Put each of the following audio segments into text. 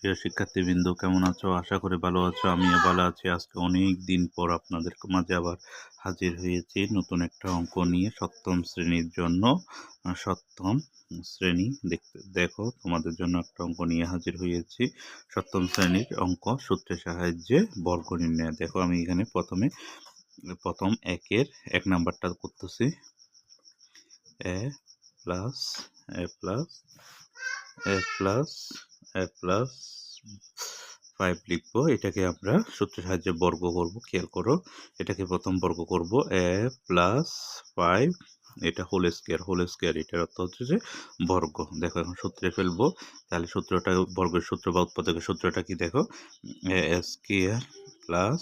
প্রিয় শিক্ষার্থীবৃন্দ, কেমন আছো? আশা করি ভালো আছো। আমিও ভালো আছি। আজকে অনেক দিন পর আপনাদের মাঝে আবার হাজির হয়েছি নতুন একটা অঙ্ক নিয়ে, সপ্তম শ্রেণীর জন্য। সপ্তম শ্রেণী দেখো, তোমাদের জন্য একটা অঙ্ক নিয়ে হাজির হয়েছি। সপ্তম শ্রেণীর অঙ্ক, সূত্রের সাহায্যে বর্গ নির্ণয়। দেখো, আমি এখানে প্রথম একের 1 নাম্বারটা করতেছি। এ প্লাস এ প্লাস এ প্লাস এ প্লাস 5 লিখবো। এটাকে আমরা সূত্রের সাহায্যে বর্গ করব। খেয়াল করো, এটাকে প্রথম বর্গ করব এ প্লাস 5, এটা হোল স্কোয়ার। এটার অর্থ হচ্ছে যে বর্গ। দেখো, এখন সূত্রে ফেলবো। তাহলে সূত্রটা, বর্গের সূত্র বা উৎপাদকের সূত্রটা কি দেখো, এ square plus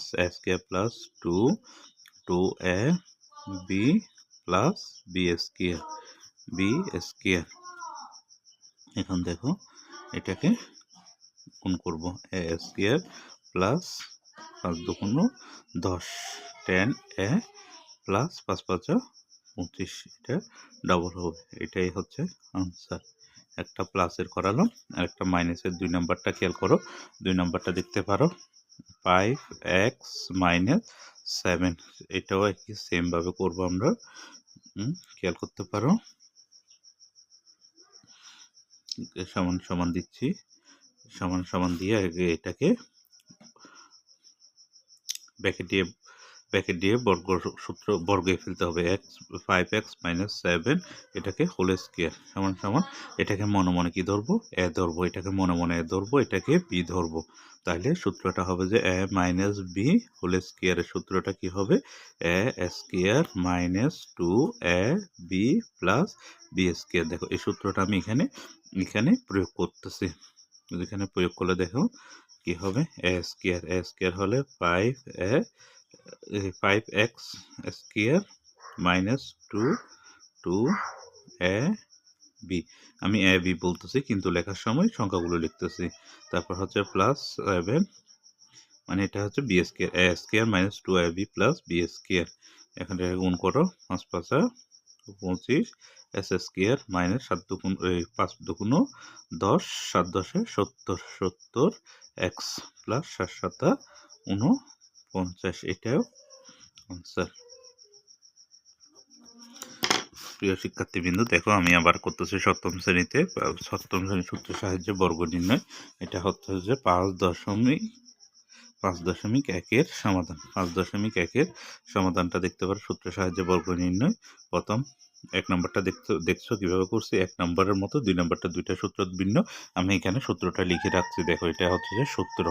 2 A B plus B square. এখন দেখো, এটাকে গুণ করব। এ স্কোয়ার প্লাস 5 দুগুণ 10, 10 এ প্লাস 5 5 25, এটা ডবল হবে। এটাই হচ্ছে আনসার। একটা প্লাসের করালাম আর একটা মাইনাসের। 2 নাম্বারটা খেয়াল করো, 2 নাম্বারটা দেখতে পারো, 5x - 7। এটাও একই সেম ভাবে করবো আমরা। খেয়াল করতে পারো, সমান সমান দিচ্ছি, সমান সমান দিয়ে এটাকে ব্র্যাকেট দিয়ে বর্গে ফেলতে হবে। 5x - 7, এটাকে হোল স্কোয়ার সমান সমান, এটাকে মনে মনে কি ধরবো, এ ধরবো। এটাকে মনে মনে এ ধরবো, এটাকে বি ধরবো। তাহলে সূত্রটা হবে যে এ মাইনাস বি হোল স্কোয়ারের সূত্রটা কি হবে, এ square minus 2 A B plus B square. দেখো, এই সূত্রটা আমি এখানে প্রয়োগ করতেছি। এখানে প্রয়োগ করলে দেখো কি হবে, এ স্কোয়ার হলে 5x square minus 2 A B. আমি এ বি বলতেছি, কিন্তু লেখার সময় সংখ্যাগুলো লিখতেছি। তারপর হচ্ছে প্লাস 7, মানে এটা হচ্ছে B square, A square minus 2 A B plus B square. এখানে গুণ করো, 5 5 25, এস স্কোয়ার মাইনাস 5 দুগুণ 10, 7 10 70 এক্স প্লাস 7 7 49। এটাও আনসার। প্রিয় শিক্ষার্থীবৃন্দ, দেখো, আমি আবার করতেছি সপ্তম শ্রেণীর সূত্রের সাহায্যে বর্গ নির্ণয়। এটা হচ্ছে যে 5.1-এর সমাধান। 5.1-এর সমাধানটা দেখতে পারো, সূত্রের সাহায্যে বর্গ নির্ণয়। প্রথম 1 নম্বরটা দেখছো কিভাবে করছি। 1 নম্বরের মতো 2 নম্বরটা 2টা সূত্র ভিন্ন। আমি এখানে সূত্রটা লিখে রাখছি। দেখো, এটা হচ্ছে যে সূত্র,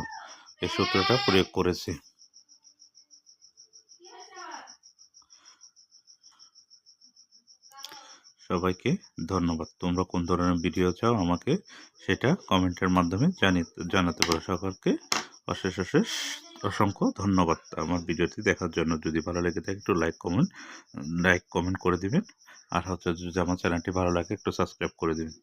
এই সূত্রটা প্রয়োগ করেছি। সবাইকে ধন্যবাদ। তোমরা কোন ধরনের ভিডিও চাও আমাকে সেটা কমেন্টের মাধ্যমে জানাতে পারো। সকলকে অসংখ্য ধন্যবাদ আমার ভিডিওটি দেখার জন্য। যদি ভালো লেগে থাকে একটু লাইক কমেন্ট করে দিবেন। আর হচ্ছে যদি আমার চ্যানেলটি ভালো লাগে একটু সাবস্ক্রাইব করে দিবেন।